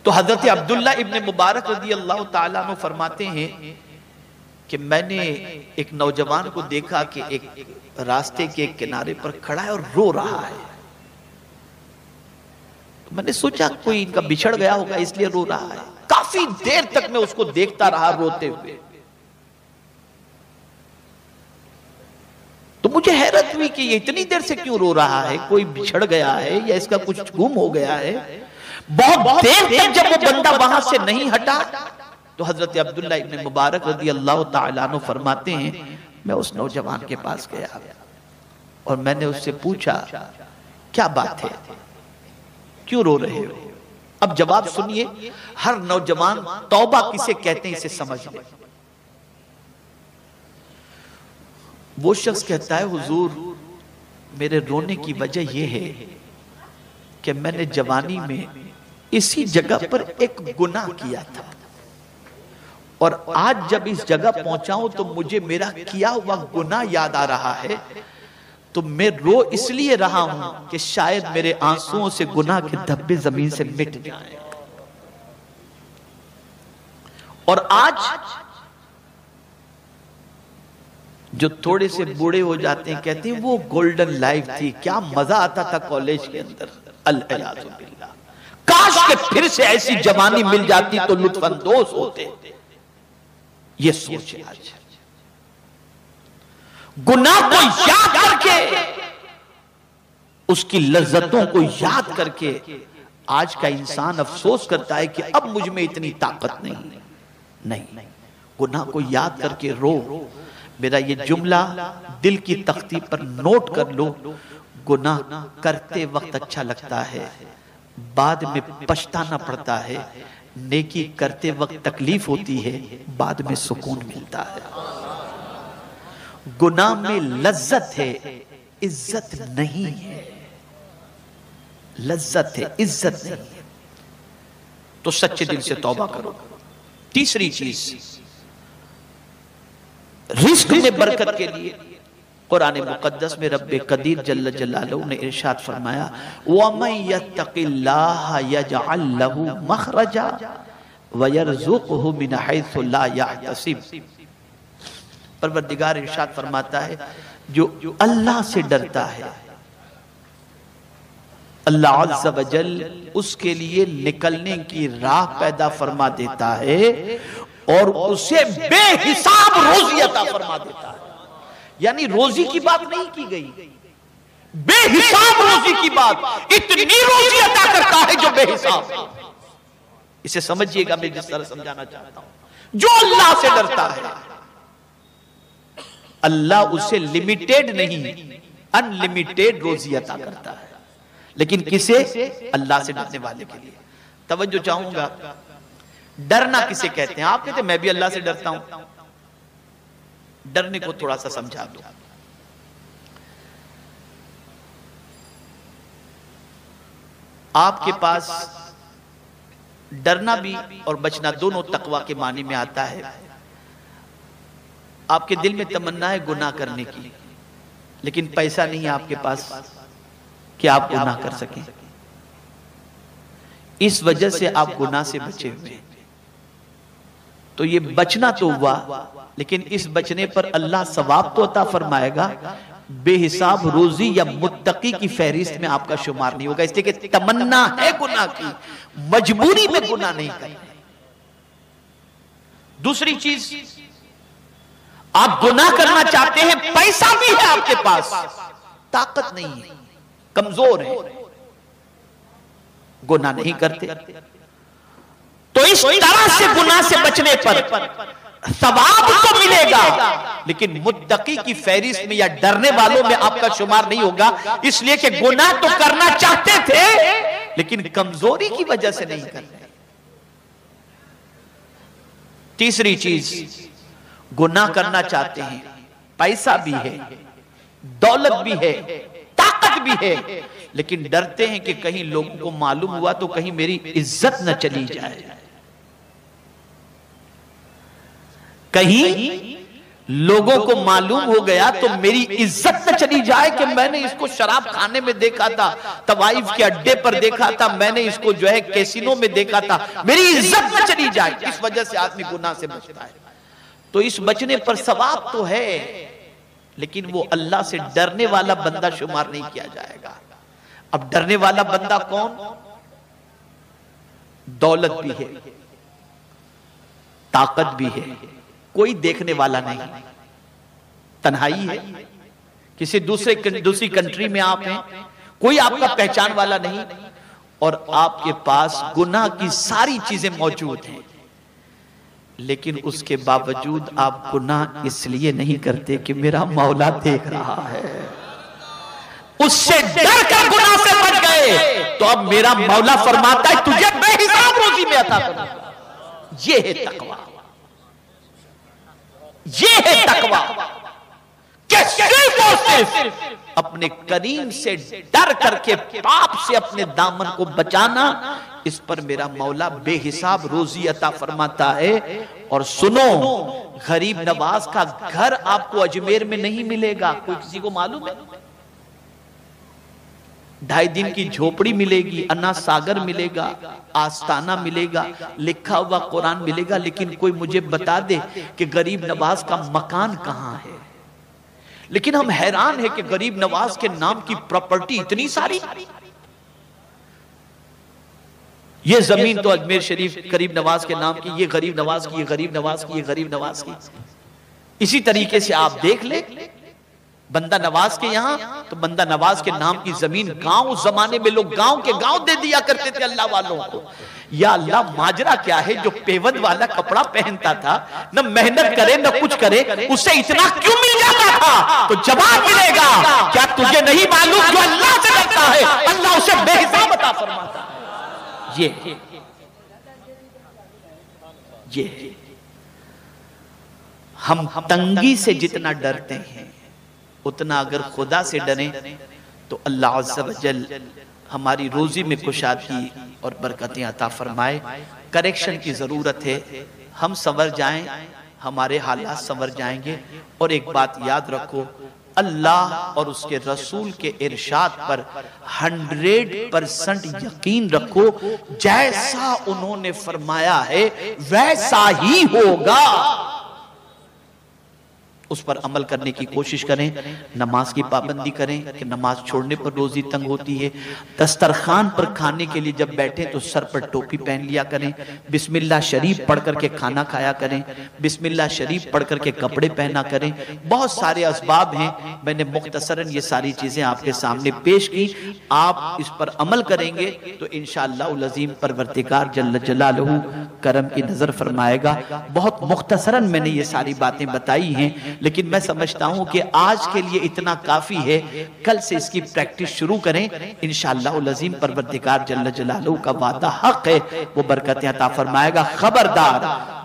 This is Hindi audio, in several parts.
तो हजरत अब्दुल्ला इब्न मुबारक रज़ी अल्लाह ताला अन्हु फरमाते हैं कि मैंने एक नौजवान को देखा कि एक रास्ते के किनारे पर खड़ा है और रो रहा है। तो मैंने सोचा कोई इनका बिछड़ गया होगा इसलिए रो रहा है। काफी देर तक मैं उसको देखता रहा रोते हुए। तो मुझे हैरत हुई कि ये इतनी देर से क्यों रो रहा है, कोई बिछड़ गया है या इसका कुछ गुम हो गया है। बहुत देर तक जब वो बंदा वहां से नहीं हटा तो हजरत अब्दुल्ला इब्न मुबारक रज़ी अल्लाह ताला अन्हु फरमाते हैं मैं उस नौजवान के पास गया और मैंने उससे पूछा क्या बात है, क्यों रो रहे हो। अब जवाब सुनिए, हर नौजवान तौबा किसे कहते हैं इसे समझ ले। वो शख्स कहता है हुजूर मेरे रोने की वजह यह है कि मैंने जवानी में इसी जगह पर एक गुनाह किया था और आज जब इस जगह पहुंचा हूं तो मुझे मेरा किया हुआ गुनाह याद आ रहा है। तो मैं रो इसलिए रहा हूं कि शायद मेरे आंसुओं से गुनाह के धब्बे जमीन से मिट जाएं। और आज जो थोड़े से बूढ़े हो जाते हैं कहते हैं वो गोल्डन लाइफ थी, क्या मजा आता था कॉलेज के अंदर। अल्लाह बिल्लाह, काश के फिर से ऐसी जवानी मिल जाती तो लुत्फानंदोज होते। ये सोच है आज। गुनाह को याद करके, उसकी लज्जतों को याद करके आज का इंसान अफसोस करता है कि अब मुझ में इतनी ताकत नहीं। गुनाह को याद करके रो। मेरा ये जुमला दिल की तख्ती पर नोट कर लो। गुनाह करते वक्त अच्छा लगता है, बाद में पछताना पड़ता है। नेकी करते वक्त तकलीफ होती है, बाद में सुकून मिलता है। गुनाह में लज्जत है, इज्जत नहीं है। लज्जत है, इज्जत नहीं है। तो सच्चे दिल से तौबा करो। तीसरी चीज, रिस्क में बरकत के लिए कुरान मुकद्दस में रब्बे कदीर जल्ल जलालहू ने इरशाद फरमाया वमन यत्तकिल्लाह यजअल लहू मखरजा वयरज़ुक़हु मिन हैसु ला यहतसिब। परवरदिगार इरशाद फरमाता है जो अल्लाह से डरता है, अल्लाह अज़्ज़ व जल उसके लिए निकलने की राह पैदा फरमा देता है और उसे बेहिसाब रोजी अता फरमा देता है। यानी रोजी की बात नहीं की गई, बेहिसाब रोजी की बात। इतनी रोजी अता करता है जो बेहिसाब। इसे समझिएगा, मैं जिस तरह समझाना चाहता हूं। जो अल्लाह से डरता है, अल्लाह उसे लिमिटेड नहीं अनलिमिटेड रोजी अता करता है। लेकिन किसे? अल्लाह से डरने वाले के लिए। तवज्जो चाहूंगा, डरना किसे कहते हैं? आप कहते हैं मैं भी अल्लाह से डरता हूं। डरने को थोड़ा सा समझा दो। आपके पास डरना भी और बचना दोनों तकवा के मानी में आता है। आपके दिल में तमन्ना है गुनाह करने की, लेकिन पैसा नहीं है आपके पास कि आप गुनाह कर सकें। इस वजह से आप गुनाह से बचे हुए हैं। तो ये बचना तो हुआ, लेकिन इस बचने पर अल्लाह सवाब तो अता फरमाएगा, बेहिसाब रोजी या मुत्तकी की फहरिस्त में आपका शुमार नहीं होगा। इसलिए कि तमन्ना है गुनाह की, मजबूरी में गुनाह नहीं करना। दूसरी चीज, आप गुनाह करना चाहते हैं, पैसा भी है आपके पास, ताकत नहीं है, कमजोर है, गुनाह नहीं करते। तो इस तरह से गुनाह से बचने पर सवाब तो मिलेगा, लेकिन मुत्तकी की फहरिस्त में या डरने वालों में आपका शुमार नहीं होगा। इसलिए कि गुनाह तो करना चाहते थे, लेकिन कमजोरी की वजह से नहीं कर रहे। तीसरी चीज, गुनाह करना चाहते हैं, पैसा भी है, दौलत भी है, ताकत भी है, लेकिन डरते हैं कि कहीं लोगों को मालूम हुआ तो कहीं मेरी इज्जत न चली जाए, कहीं लोगों को मालूम हो गया तो मेरी इज्जत न चली जाए कि मैंने इसको शराब खाने में देखा था, तवाइफ के अड्डे पर देखा था, मैंने इसको जो है कैसीनो में देखा था, मेरी इज्जत न चली जाए। इस वजह से आदमी गुनाह से बचता है। तो इस बचने पर सवाब तो है, लेकिन वो अल्लाह से डरने वाला बंदा शुमार नहीं किया जाएगा। अब डरने वाला बंदा कौन? दौलत भी है, ताकत भी है, कोई देखने वाला नहीं, तन्हाई है, किसी दूसरी कंट्री में आप हैं, कोई आपका पहचान वाला नहीं, और आपके पास गुनाह की सारी चीजें मौजूद हैं, लेकिन उसके बावजूद आप गुनाह इसलिए नहीं करते कि मेरा मौला देख रहा है, उससे डर कर गुनाह से बच गए। तो अब मेरा मौला फरमाता है तुझे बेहिसाब रोजी में अता करूंगा। ये है तकवा, ये है तकवा कि सिर्फ और सिर्फ अपने करीम से डर करके पाप से अपने दामन को बचाना, इस पर मेरा मौला बेहिसाब रोजी अता फरमाता है। और सुनो, गरीब नवाज का घर आपको अजमेर में नहीं मिलेगा, कोई किसी को मालूम है? 2.5 दिन की झोपड़ी मिलेगी, अन्ना सागर मिलेगा, आस्ताना मिलेगा, लिखा हुआ कुरान मिलेगा, लेकिन कोई मुझे बता दे कि गरीब नवाज का मकान कहां है। लेकिन हम हैरान है कि गरीब नवाज के नाम की प्रॉपर्टी इतनी सारी, ये जमीन तो अजमेर शरीफ गरीब नवाज के नाम की, ये गरीब नवाज की, ये गरीब नवाज की, ये गरीब नवाज की। इसी तरीके से आप देख ले बंदा नवाज के यहां, तो बंदा नवाज के नाम की जमीन गांव, उस जमाने में लोग गांव के गांव दे दिया करते थे अल्लाह वालों को। या अल्लाह, माजरा क्या है, जो पेवंद वाला कपड़ा पहनता था, न मेहनत करे न कुछ करे, उससे इतना क्यों मिल जाता था? तो जवाब मिलेगा, क्या तुझे नहीं मालूम जो अल्लाह से डरता है अल्लाह उसे बेहिसाब अता फरमाता है। ये हम तंगी से जितना डरते हैं, उतना अगर खुदा से डरें तो अल्लाह अज़्ज़ा वजल हमारी रोजी में कुशादगी और बरकतें अता फरमाए। करेक्शन की जरूरत है, हम संवर जाएं, हमारे हालात संवर जाएंगे। और एक बात याद रखो, अल्लाह और उसके रसूल के इरशाद पर 100% यकीन रखो, जैसा उन्होंने फरमाया है वैसा ही होगा। उस पर अमल करने की कोशिश करें, नमाज की पाबंदी करें कि नमाज छोड़ने पर रोजी तंग होती है। दस्तरखान पर खाने के लिए जब बैठे तो सर पर टोपी पहन लिया करें, बिस्मिल्लाह शरीफ पढ़ करके खाना खाया करें, बिस्मिल्लाह शरीफ पढ़ करके कपड़े पहना करें। बहुत सारे असबाब हैं, मैंने मुख्तसरन ये सारी चीजें आपके सामने पेश की। आप इस पर अमल करेंगे तो इंशाअल्लाह उल अज़ीम परवरदिगार जल्ल जलालहू करम की नजर फरमाएगा। बहुत मुख्तसरन मैंने ये सारी बातें बताई हैं, लेकिन मैं समझता हूं कि आज के लिए इतना काफी है। कल से इसकी प्रैक्टिस शुरू करें, इंशाअल्लाह अज़ीम परवरदिगार जल्ल जलालहू का वादा हक है, वो बरकतें अता फरमाएगा। खबरदार,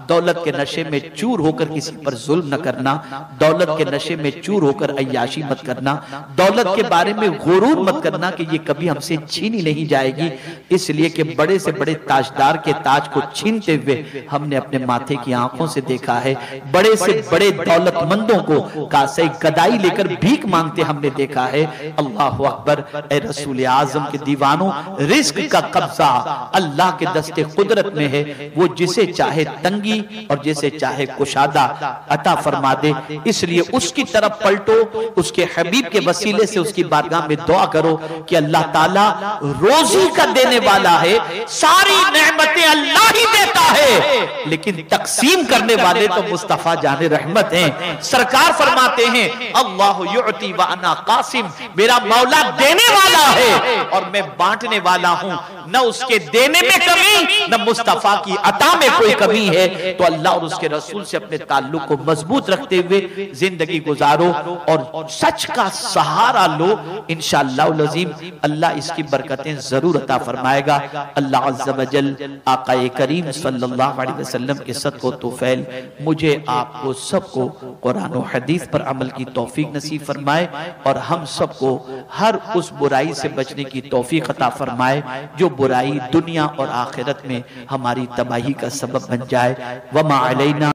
दौलत के नशे में चूर होकर किसी पर जुल्म न करना, दौलत के नशे में चूर होकर अय्याशी मत करना, दौलत के बारे में गुरूर मत करना कि ये कभी हमसे छीनी नहीं जाएगी। इसलिए कि बड़े से बड़े ताजदार के ताज को छीनते हुए हमने अपने माथे की आंखों से देखा है, बड़े से बड़े दौलतमंदों को कासे गदाई लेकर भीख मांगते हमने देखा है। अल्लाह अकबर। ए रसूल आजम के दीवानों, रिस्क का कब्जा अल्लाह के दस्ते कुदरत में है, वो जिसे चाहे तंगी और जैसे चाहे कुशादा अता फरमा दे। इसलिए उसकी तरफ पलटो, उसके हबीब के वसीले से उसकी बारगाह में दुआ करो कि अल्लाह ताला रोजी का देने वाला है, सारी नेमतें अल्लाह ही देता है, लेकिन तकसीम करने वाले तो मुस्तफा जाने रहमत हैं। सरकार फरमाते हैं अल्लाह युअती व अना कासिम, मेरा मौला देने वाला है और मैं बांटने वाला हूं। न उसके देने में कमी, न मुस्तफा की अता में कोई कमी है। तो अल्लाह और उसके रसूल से अपने ताल्लुक को मजबूत रखते हुए जिंदगी गुजारो और सच का सहारा लो। इंशाअल्लाह अज़ीम अल्लाह इसकी बरकतें जरूर अता फरमाएगा। अल्लाह अज़्ज़ा वजल आक़ाए करीम सल्लल्लाहु अलैहि वसल्लम के सदक़ो तौफ़ैल मुझे आपको सबको कुरान और हदीस पर अमल की तौफीक नसीब फरमाए और हम सबको हर उस बुराई से बचने की तौफीक अता फरमाए जो बुराई दुनिया और आखिरत में हमारी तबाही का सबब बन जाए। वमा अलैना